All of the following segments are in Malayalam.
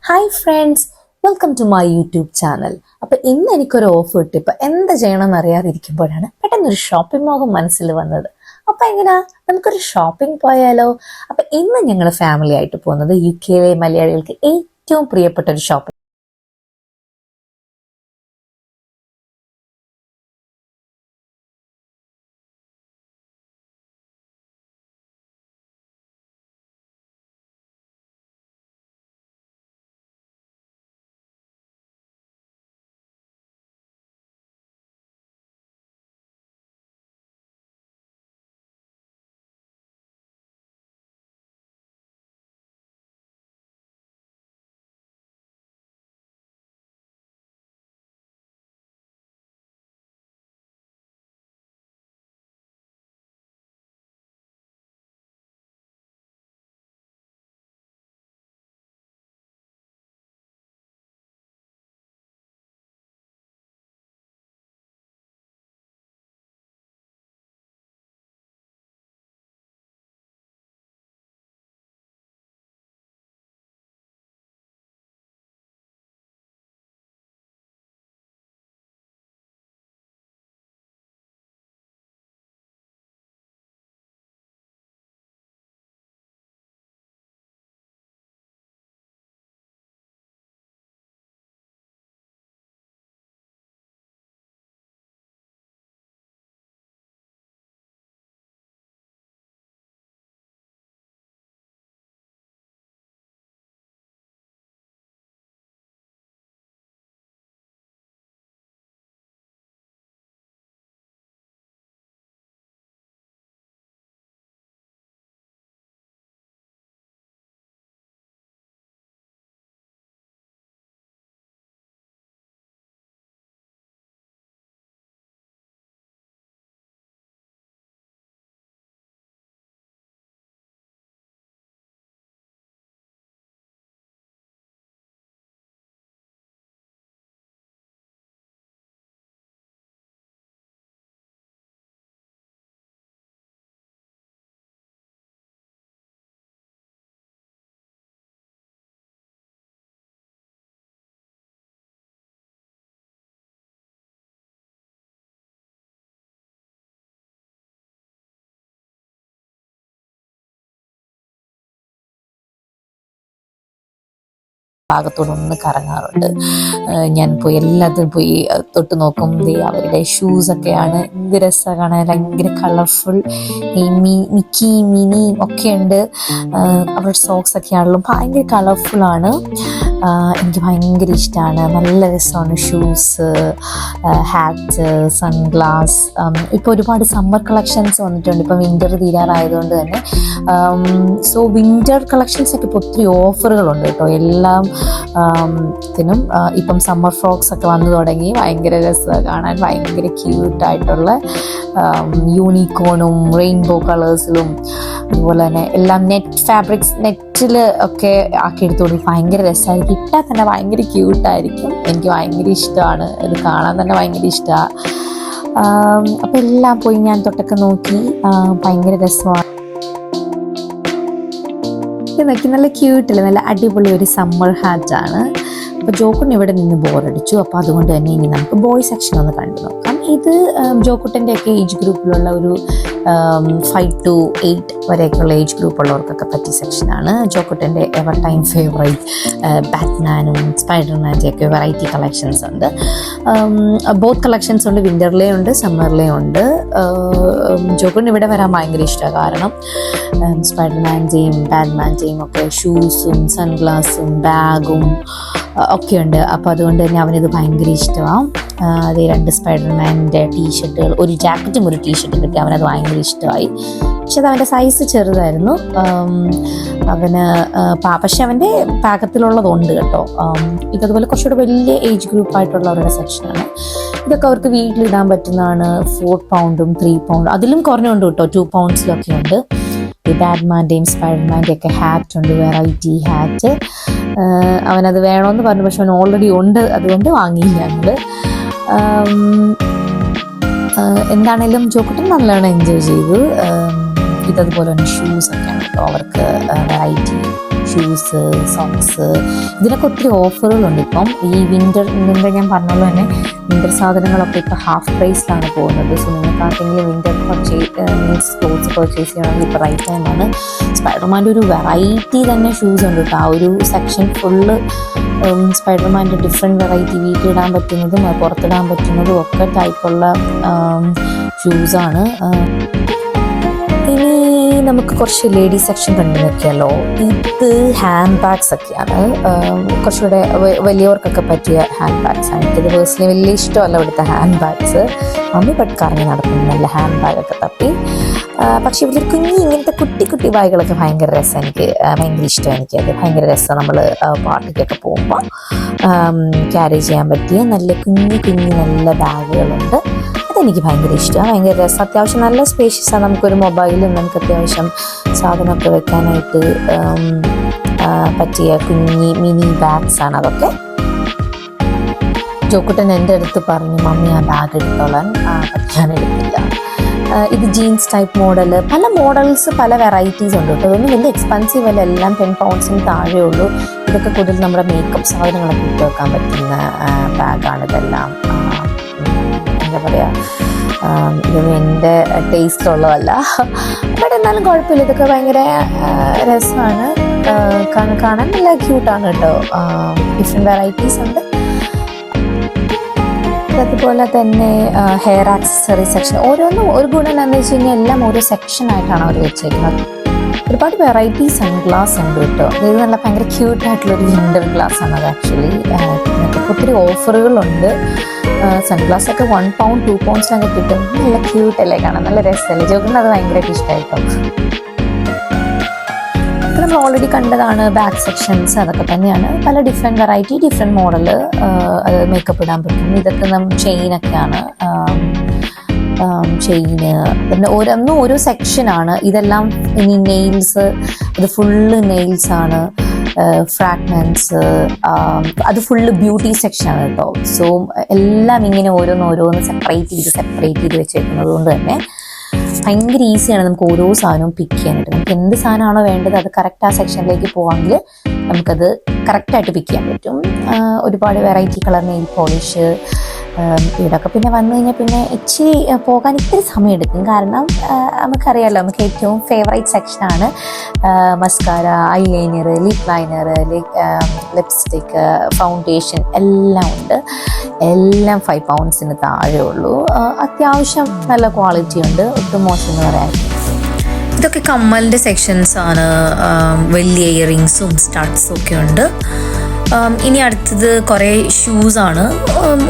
Hi friends, welcome to my YouTube channel. അപ്പോൾ ഇന്ന് എനിക്കൊരു ഓഫ് കിട്ടി. ഇപ്പോൾ എന്താ ചെയ്യണമെന്ന് അറിയാതിരിക്കുമ്പോഴാണ് പെട്ടെന്നൊരു ഷോപ്പിംഗ് മോഹം മനസ്സിൽ വന്നത്. അപ്പോൾ എങ്ങനെയാ, നമുക്കൊരു ഷോപ്പിംഗ് പോയാലോ? അപ്പോൾ ഇന്ന് ഞങ്ങൾ ഫാമിലി ആയിട്ട് പോകുന്നത് UK മലയാളികൾക്ക് ഏറ്റവും പ്രിയപ്പെട്ട ഒരു ഷോപ്പിംഗ് ഭാഗത്തോടെ ഒന്ന് കറങ്ങാറുണ്ട്. ഞാൻ പോയി എല്ലാത്തിനും പോയി തൊട്ട് നോക്കും. അവരുടെ ഷൂസൊക്കെയാണ് എന്ത് രസമാണ് കാണാൻ, ഭയങ്കര കളർഫുൾ. ഈ മിക്കി മിനി ഒക്കെ ഉണ്ട്. അവരുടെ സോക്സ് ഒക്കെ ആണെങ്കിലും ഭയങ്കര കളർഫുള്ളാണ്. എനിക്ക് ഭയങ്കര ഇഷ്ടമാണ്. നല്ല രസമാണ് ഷൂസ്, ഹാറ്റ്, സൺഗ്ലാസ്. ഇപ്പോൾ ഒരുപാട് സമ്മർ കളക്ഷൻസ് വന്നിട്ടുണ്ട്. ഇപ്പം വിൻ്റർ തീരാറായതുകൊണ്ട് തന്നെ സോ വിൻ്റർ കളക്ഷൻസ് ഒക്കെ ഇപ്പോൾ ഒത്തിരി ഓഫറുകളുണ്ട് കേട്ടോ. എല്ലാം ത്തിനും ഇപ്പം സമ്മർ ഫ്രോക്സ് ഒക്കെ വന്നു തുടങ്ങി. ഭയങ്കര രസമാണ് കാണാൻ, ഭയങ്കര ക്യൂട്ടായിട്ടുള്ള യൂണിക്കോണും റെയിൻബോ കളേഴ്സിലും അതുപോലെ തന്നെ എല്ലാം നെറ്റ് ഫാബ്രിക്സ് നെറ്റിൽ ഒക്കെ ആക്കി എടുത്തോളി. ഭയങ്കര രസമായിരിക്കും, ഇട്ടാൽ തന്നെ ഭയങ്കര ക്യൂട്ടായിരിക്കും. എനിക്ക് ഭയങ്കര ഇഷ്ടമാണ്, ഇത് കാണാൻ തന്നെ ഭയങ്കര ഇഷ്ടമാണ്. അപ്പോൾ എല്ലാം പോയി ഞാൻ തൊട്ടൊക്കെ നോക്കി. ഭയങ്കര രസമാണ്. നോക്കി, നല്ല ക്യൂട്ടില്ല, നല്ല അടിപൊളി ഒരു സമ്മർ ഹാറ്റാണ്. അപ്പോൾ ജോക്കുട്ടിന് ഇവിടെ നിന്ന് ബോറടിച്ചു. അപ്പോൾ അതുകൊണ്ട് തന്നെ ഇനി നമുക്ക് ബോയ് സെക്ഷൻ ഒന്ന് കണ്ടു നോക്കാം. ഇത് ജോക്കുട്ടൻ്റെ ഒക്കെ ഏജ് ഗ്രൂപ്പിലുള്ള ഒരു 5 to 8 വരെയൊക്കെയുള്ള ഏജ് ഗ്രൂപ്പുള്ളവർക്കൊക്കെ പറ്റിയ സെക്ഷനാണ്. ജോക്കുട്ടൻ്റെ എവർ ടൈം ഫേവറേറ്റ് ബാറ്റ്മാനും സ്പൈഡർമാൻ്റെ ഒക്കെ വെറൈറ്റി കളക്ഷൻസ് ഉണ്ട്. ബോത്ത് കളക്ഷൻസ് ഉണ്ട്, വിൻ്ററിലേ ഉണ്ട് സമ്മറിലേ ഉണ്ട്. ജോക്കുട്ടിന് ഇവിടെ വരാൻ ഭയങ്കര ഇഷ്ടമാണ്. കാരണം സ്പൈഡർമാൻ്റെയും ബാറ്റ്മാൻ്റെയും ഒക്കെ ഷൂസും സൺഗ്ലാസും ബാഗും ഒക്കെയുണ്ട്. അപ്പോൾ അതുകൊണ്ട് തന്നെ അവനിത് ഭയങ്കര ഇഷ്ടമാണ്. അതേ 2 സ്പൈഡർമാൻ്റെ ടീഷർട്ടുകൾ, ഒരു ജാക്കറ്റും ഒരു ടീഷർട്ടും കിട്ടി. അവനത് ഭയങ്കര ഇഷ്ടമായി. പക്ഷെ അത് അവൻ്റെ സൈസ് ചെറുതായിരുന്നു. പക്ഷെ അവൻ്റെ പാകത്തിലുള്ളതുണ്ട് കേട്ടോ. ഇതതുപോലെ കുറച്ചുകൂടെ വലിയ ഏജ് ഗ്രൂപ്പായിട്ടുള്ളവരുടെ സെക്ഷനാണ്. ഇതൊക്കെ അവർക്ക് വീട്ടിലിടാൻ പറ്റുന്നതാണ്. 4 pound 3 pound അതിലും കുറഞ്ഞുണ്ട് കേട്ടോ. 2 poundsലൊക്കെ ഉണ്ട്. ഈ ബാറ്റ്മാൻ്റെയും സ്പൈഡർമാൻ്റെ ഒക്കെ ഹാറ്റ് ഉണ്ട്, വെറൈറ്റി ഹാറ്റ്. അവനത് വേണമെന്ന് പറഞ്ഞു, പക്ഷെ അവൻ ഓൾറെഡി ഉണ്ട്, അതുകൊണ്ട് വാങ്ങിയില്ല ഞങ്ങൾ. എന്താണേലും ജോക്കുട്ടൻ നല്ലോണം എൻജോയ് ചെയ്തു. ഇതതുപോലെ തന്നെ ഷൂസൊക്കെയാണ് കേട്ടോ. അവർക്ക് വെറൈറ്റി ഷൂസ്, സോക്സ്, ഇതിനൊക്കെ ഒത്തിരി ഓഫറുകളുണ്ട് ഇപ്പം. ഈ വിൻ്റർ ഞാൻ പറഞ്ഞല്ലോ തന്നെ, വിൻ്റർ സാധനങ്ങളൊക്കെ ഇപ്പോൾ ഹാഫ് പ്രൈസിലാണ് പോകുന്നത്. സോ നിങ്ങൾക്ക് ആർക്കെങ്കിലും വിൻ്റർ മീൻസ് ക്ലോത്ത്സ് പർച്ചേസ് ചെയ്യണമെങ്കിൽ ഇപ്പോൾ റൈറ്റ് ടൈമാണ്. സ്പൈഡർമാൻ്റെ ഒരു വെറൈറ്റി തന്നെ ഷൂസ് ഉണ്ട് കേട്ടോ. ആ ഒരു സെക്ഷൻ ഫുള്ള് സ്പൈഡർമാൻ്റെ ഡിഫറെൻറ്റ് വെറൈറ്റി വീട്ടിലിടാൻ പറ്റുന്നതും പുറത്തിടാൻ പറ്റുന്നതും ഒക്കെ ടൈപ്പുള്ള ഷൂസാണ്. ഇനി നമുക്ക് കുറച്ച് ലേഡീസ് സെക്ഷൻ കണ്ടു നോക്കിയാലോ. ഇത് ഹാൻഡ് ബാഗ്സ് ഒക്കെയാണ്, കുറച്ചുകൂടെ വലിയവർക്കൊക്കെ പറ്റിയ ഹാൻഡ് ബാഗ്സ് ആണ്. എനിക്കത് പേഴ്സണലി വലിയ ഇഷ്ടമല്ല ഇവിടുത്തെ ഹാൻഡ് ബാഗ്സ്. മമ്മി പട്കറങ്ങി നടക്കുന്നു നല്ല ഹാൻഡ് ബാഗൊക്കെ തപ്പി. പക്ഷേ ഇവിടെ ഇങ്ങനത്തെ കുട്ടി കുട്ടി ബാഗുകളൊക്കെ ഭയങ്കര രസം. എനിക്ക് ഭയങ്കര ഇഷ്ടമാണ്. എനിക്കത് ഭയങ്കര രസം. നമ്മൾ പാർട്ടിക്കൊക്കെ പോകുമ്പോൾ ക്യാരി ചെയ്യാൻ പറ്റിയ നല്ല കുഞ്ഞു നല്ല ബാഗുകളുണ്ട്. അതെനിക്ക് ഭയങ്കര ഇഷ്ടമാണ്, ഭയങ്കര രസം. അത്യാവശ്യം നല്ല സ്പേഷ്യസാണ്. നമുക്കൊരു മൊബൈലും നമുക്ക് അത്യാവശ്യം സാധനമൊക്കെ വെക്കാനായിട്ട് പറ്റിയ മിനി ബാഗ്സ് ആണ് അതൊക്കെ. ജോക്കുട്ടൻ എൻ്റെ അടുത്ത് പറഞ്ഞു മമ്മി ആ ബാഗ് എടുത്തോളാൻ, ഞാൻ എടുത്തില്ല. ഇത് ജീൻസ് ടൈപ്പ് മോഡൽ, പല മോഡൽസ് പല വെറൈറ്റീസ് ഉണ്ട് കേട്ടോ. ഇതൊന്നും വലിയ എക്സ്പെൻസീവ് അല്ല, എല്ലാം 10 poundsന് താഴെ ഉള്ളൂ. ഇതൊക്കെ കൂടുതൽ നമ്മുടെ മേക്കപ്പ് സാധനങ്ങളൊക്കെ ഇട്ട് വെക്കാൻ പറ്റുന്ന ബാഗാണ് ഇതെല്ലാം. എന്താ പറയുക, ഇതൊന്നും എൻ്റെ ടേസ്റ്റുള്ളതല്ല, ബട്ട് എന്നാലും കുഴപ്പമില്ല. ഇതൊക്കെ ഭയങ്കര രസമാണ്, കാണാൻ നല്ല ക്യൂട്ടാണ് കേട്ടോ. ഡിഫറെൻറ്റ് വെറൈറ്റീസ് ഉണ്ട്. അതുപോലെ തന്നെ ഹെയർ ആക്സസറി സെക്ഷൻ, ഓരോന്നും ഒരു ഗുണം എന്താണെന്ന് വെച്ച് കഴിഞ്ഞാൽ എല്ലാം ഓരോ സെക്ഷനായിട്ടാണ് അവർ വെച്ചേക്കുന്നത്. ഒരുപാട് വെറൈറ്റി സൺഗ്ലാസ് ഉണ്ട് കേട്ടോ. ഇത് നല്ല ഭയങ്കര ക്യൂട്ടായിട്ടുള്ളൊരു വിൻ്റർ ഗ്ലാസ് ആണ് അത് ആക്ച്വലി. ഒത്തിരി ഓഫറുകളുണ്ട്. സൺഗ്ലാസ് ഒക്കെ 1 pound 2 pounds കിട്ടും. നല്ല ക്യൂട്ടല്ലേ കാണാൻ, നല്ല രസമല്ലേ. ജോക്കിന് അത് ഭയങ്കരമായിട്ട് ഇഷ്ടമായിട്ടോ. നമ്മൾ ഓൾറെഡി കണ്ടതാണ് ബാക്ക് സെക്ഷൻസ്, അതൊക്കെ തന്നെയാണ്. പല ഡിഫറെൻറ്റ് വെറൈറ്റി ഡിഫറെൻറ്റ് മോഡൽ അത് മേക്കപ്പ് ഇടാൻ പറ്റും. ഇതൊക്കെ ചെയിനൊക്കെയാണ്, ചെയിന് പിന്നെ ഓരോന്നും ഓരോ സെക്ഷനാണ്. ഇതെല്ലാം ഇനി നെയിൽസ്, അത് ഫുള്ള് നെയിൽസാണ്. ഫ്രാഗ്നൻസ്, അത് ഫുള്ള് ബ്യൂട്ടി സെക്ഷനാണ് കേട്ടോ. സോ എല്ലാം ഇങ്ങനെ ഓരോന്ന് സെപ്പറേറ്റ് ചെയ്ത് വെച്ചേക്കുന്നത് കൊണ്ട് തന്നെ ഭയങ്കര ഈസിയാണ് നമുക്ക് ഓരോ സാധനവും പിക്ക് ചെയ്യാനായിട്ട്. നമുക്ക് എന്ത് സാധനമാണോ വേണ്ടത് അത് കറക്റ്റ് ആ സെക്ഷനിലേക്ക് പോവാമെങ്കിൽ നമുക്കത് കറക്റ്റായിട്ട് പിക്ക് ചെയ്യാൻ പറ്റും. ഒരുപാട് വെറൈറ്റി കളർ നെയിൽ പോളിഷ്, ഇവിടെയൊക്കെ പിന്നെ വന്നു കഴിഞ്ഞാൽ പിന്നെ ഇച്ചിരി പോകാൻ ഇത്തിരി സമയം എടുക്കും. കാരണം നമുക്കറിയാമല്ലോ, നമുക്ക് ഏറ്റവും ഫേവറേറ്റ് സെക്ഷനാണ് mascara, eyeliner, lip liner, lipstick, foundation എല്ലാം ഉണ്ട്. എല്ലാം 5 poundsന് താഴെ ഉള്ളൂ. അത്യാവശ്യം നല്ല ക്വാളിറ്റി ഉണ്ട്, ഒട്ടും മോശം എന്ന് പറയാൻ. ഇതൊക്കെ കമ്മലിൻ്റെ സെക്ഷൻസ് ആണ്. വലിയ ഇയറിങ്സും സ്റ്റഡ്സും ഒക്കെ ഉണ്ട്. ഇനി അടുത്തത് കുറേ ഷൂസാണ്.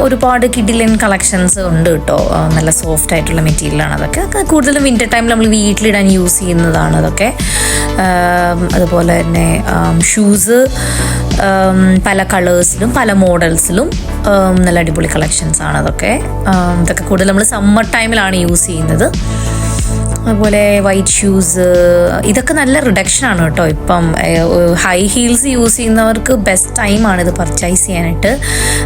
ഒരുപാട് കിഡിലൻ കളക്ഷൻസ് ഉണ്ട് കേട്ടോ. നല്ല സോഫ്റ്റ് ആയിട്ടുള്ള മെറ്റീരിയലാണ് അതൊക്കെ. കൂടുതലും വിൻ്റർ ടൈമിൽ നമ്മൾ വീട്ടിലിടാൻ യൂസ് ചെയ്യുന്നതാണ് അതൊക്കെ. അതുപോലെ തന്നെ ഷൂസ് പല കളേഴ്സിലും പല മോഡൽസിലും നല്ല അടിപൊളി കളക്ഷൻസ് ആണ് അതൊക്കെ. ഇതൊക്കെ കൂടുതൽ നമ്മൾ സമ്മർ ടൈമിലാണ് യൂസ് ചെയ്യുന്നത്. അതുപോലെ വൈറ്റ് ഷൂസ്, ഇതൊക്കെ നല്ല റിഡക്ഷനാണ് കേട്ടോ. ഇപ്പം ഹൈ ഹീൽസ് യൂസ് ചെയ്യുന്നവർക്ക് ബെസ്റ്റ് ടൈമാണ് ഇത് പർച്ചേസ് ചെയ്യാനായിട്ട്.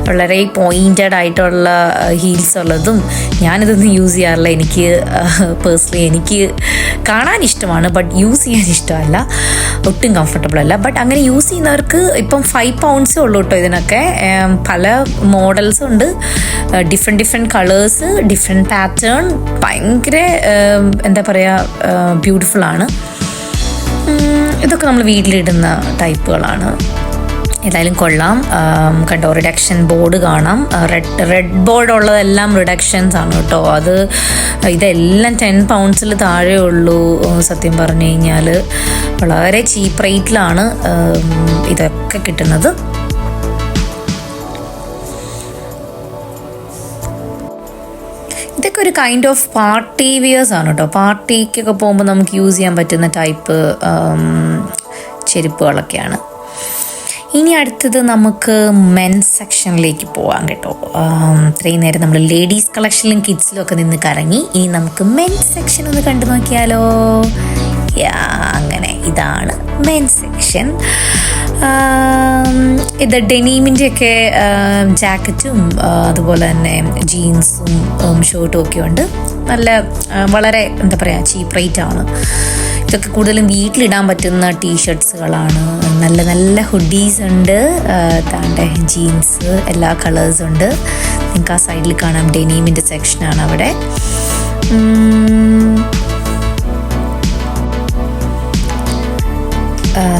വളരെ പോയിൻറ്റഡ് ആയിട്ടുള്ള ഹീൽസ് ഉള്ളതും. ഞാനിതൊന്നും യൂസ് ചെയ്യാറില്ല. എനിക്ക് പേഴ്സണലി എനിക്ക് കാണാൻ ഇഷ്ടമാണ്, ബട്ട് യൂസ് ചെയ്യാൻ ഇഷ്ടമല്ല, ഒട്ടും കംഫർട്ടബിൾ അല്ല. ബട്ട് അങ്ങനെ യൂസ് ചെയ്യുന്നവർക്ക് ഇപ്പം 5 pounds ഉള്ളൂ കേട്ടോ. ഇതിനൊക്കെ പല മോഡൽസ് ഉണ്ട്, ഡിഫറെൻറ്റ് കളേഴ്സ്, ഡിഫറെൻറ്റ് പാറ്റേൺ. ഭയങ്കര എന്താ പറയുക, ബ്യൂട്ടിഫുള്ളാണ്. ഇതൊക്കെ നമ്മൾ വീട്ടിലിടുന്ന ടൈപ്പുകളാണ്. ഏതായാലും കൊള്ളാം. കണ്ടോ, റിഡക്ഷൻ ബോർഡ് കാണാം. റെഡ് ബോർഡ് ഉള്ളതെല്ലാം റിഡക്ഷൻസ് ആണ് കേട്ടോ. ഇതെല്ലാം 10 poundsൽ താഴെ ഉള്ളൂ. സത്യം പറഞ്ഞു കഴിഞ്ഞാൽ വളരെ ചീപ്പ് റേറ്റിലാണ് ഇതൊക്കെ കിട്ടുന്നത്. ഇതൊക്കെ ഒരു കൈൻഡ് ഓഫ് പാർട്ടി വിയേഴ്സ് ആണ് കേട്ടോ. പാർട്ടിക്കൊക്കെ പോകുമ്പോൾ നമുക്ക് യൂസ് ചെയ്യാൻ പറ്റുന്ന ടൈപ്പ് ചെരുപ്പുകളൊക്കെയാണ്. ഇനി അടുത്തത് നമുക്ക് മെൻസ് സെക്ഷനിലേക്ക് പോകാം കേട്ടോ. ഇത്രയും നേരം നമ്മൾ ലേഡീസ് കളക്ഷനിലും കിഡ്സിലും ഒക്കെ നിന്ന് കറങ്ങി. ഇനി നമുക്ക് മെൻസ് സെക്ഷൻ ഒന്ന് കണ്ടു നോക്കിയാലോ. അങ്ങനെ ഇതാണ് മെൻസ് സെക്ഷൻ. ഇത് ഡെനീമിൻ്റെയൊക്കെ ജാക്കറ്റും അതുപോലെ തന്നെ ജീൻസും ഷർട്ടും ഒക്കെ ഉണ്ട്. വളരെ എന്താ പറയുക, ചീപ്പ് റേറ്റ് ആണ്. ഇതൊക്കെ കൂടുതലും വീട്ടിലിടാൻ പറ്റുന്ന ടീഷർട്ട്സുകളാണ്. നല്ല നല്ല ഹുഡീസ് ഉണ്ട്, താണ്ടെ ജീൻസ് എല്ലാ കളേഴ്സും ഉണ്ട്. നിങ്ങൾക്ക് ആ സൈഡിൽ കാണാം ഡെനീമിൻ്റെ സെക്ഷനാണ് അവിടെ.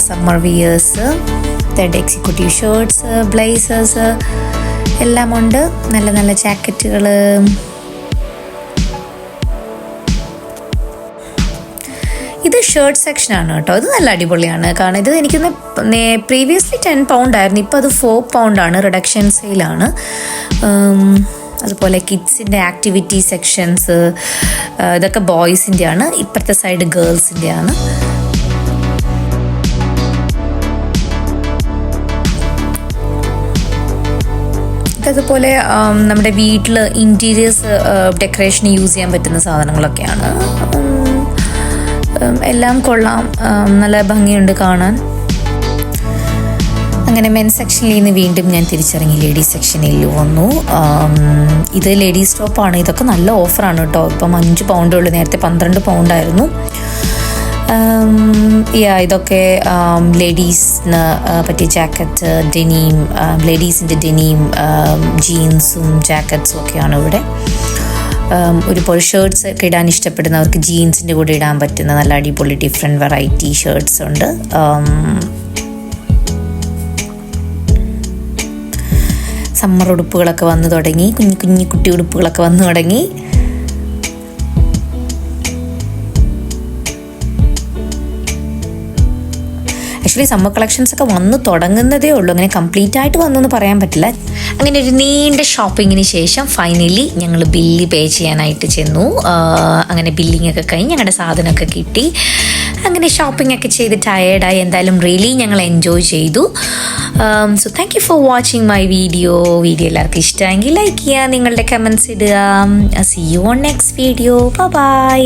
Summer wears, executive shirts, blazers എല്ലാം ഉണ്ട്. നല്ല നല്ല ജാക്കറ്റുകൾ. ഇത് ഷർട്ട് സെക്ഷനാണ് കേട്ടോ. ഇത് നല്ല അടിപൊളിയാണ്. കാരണം ഇത് എനിക്കൊന്ന് പ്രീവിയസ്ലി 10 പൗണ്ട് ആയിരുന്നു, ഇപ്പോൾ അത് 4 പൗണ്ടാണ്. റിഡക്ഷൻ സെയിലാണ്. അതുപോലെ കിഡ്സിൻ്റെ ആക്ടിവിറ്റി സെക്ഷൻസ്, ഇതൊക്കെ ബോയ്സിൻ്റെ ആണ്. ഇപ്പുറത്തെ സൈഡ് ഗേൾസിൻ്റെ ആണ്. അതുപോലെ നമ്മുടെ വീട്ടിൽ ഇൻറ്റീരിയേഴ്സ് ഡെക്കറേഷന് യൂസ് ചെയ്യാൻ പറ്റുന്ന സാധനങ്ങളൊക്കെയാണ്. എല്ലാം കൊള്ളാം, നല്ല ഭംഗിയുണ്ട് കാണാൻ. അങ്ങനെ മെൻസ് സെക്ഷനിൽ നിന്ന് വീണ്ടും ഞാൻ തിരിച്ചിറങ്ങി ലേഡീസ് സെക്ഷനിൽ വന്നു. ഇത് ലേഡീസ് ടോപ്പാണ്. ഇതൊക്കെ നല്ല ഓഫറാണ് കേട്ടോ. ഇപ്പം 5 പൗണ്ടേ ഉള്ളൂ, നേരത്തെ 12 പൗണ്ടായിരുന്നു. ഇതൊക്കെ ലേഡീസിന് പറ്റിയ ജാക്കറ്റ്, ഡെനീം, ലേഡീസിൻ്റെ ഡെനീം ജീൻസും ജാക്കറ്റ്സും ഒക്കെയാണ് ഇവിടെ. ഒരുപാട് ഷർട്ട്സ് ഒക്കെ ഇടാൻ ഇഷ്ടപ്പെടുന്നവർക്ക് ജീൻസിൻ്റെ കൂടെ ഇടാൻ പറ്റുന്ന നല്ല അടിപൊളി ഡിഫറെൻറ്റ് വെറൈറ്റി ഷർട്ട്സ് ഉണ്ട്. സമ്മർ ഉടുപ്പുകളൊക്കെ വന്നു തുടങ്ങി, കുഞ്ഞു കുഞ്ഞു കുട്ടി ഉടുപ്പുകളൊക്കെ വന്നു തുടങ്ങി. ആക്ച്വലി സമ്മർ കളക്ഷൻസ് ഒക്കെ വന്നു തുടങ്ങുന്നതേ ഉള്ളൂ, അങ്ങനെ കംപ്ലീറ്റ് ആയിട്ട് വന്നു എന്ന് പറയാൻ പറ്റില്ല. അങ്ങനെ ഒരു നീണ്ട ഷോപ്പിങ്ങിന് ശേഷം ഫൈനലി ഞങ്ങൾ ബില്ല് പേ ചെയ്യാനായിട്ട് ചെന്നു. അങ്ങനെ ബില്ലിംഗ് ഒക്കെ കഴിഞ്ഞ് ഞങ്ങളുടെ സാധനമൊക്കെ കിട്ടി. അങ്ങനെ ഷോപ്പിംഗ് ഒക്കെ ചെയ്ത് ടയേർഡായി. എന്തായാലും റിയലി ഞങ്ങൾ എൻജോയ് ചെയ്തു. So thank you for watching my video. എല്ലാവർക്കും ഇഷ്ടമെങ്കിൽ ലൈക്ക് ചെയ്യുക, നിങ്ങളുടെ കമൻറ്റ്സ് ഇടുക. See you on next video. By.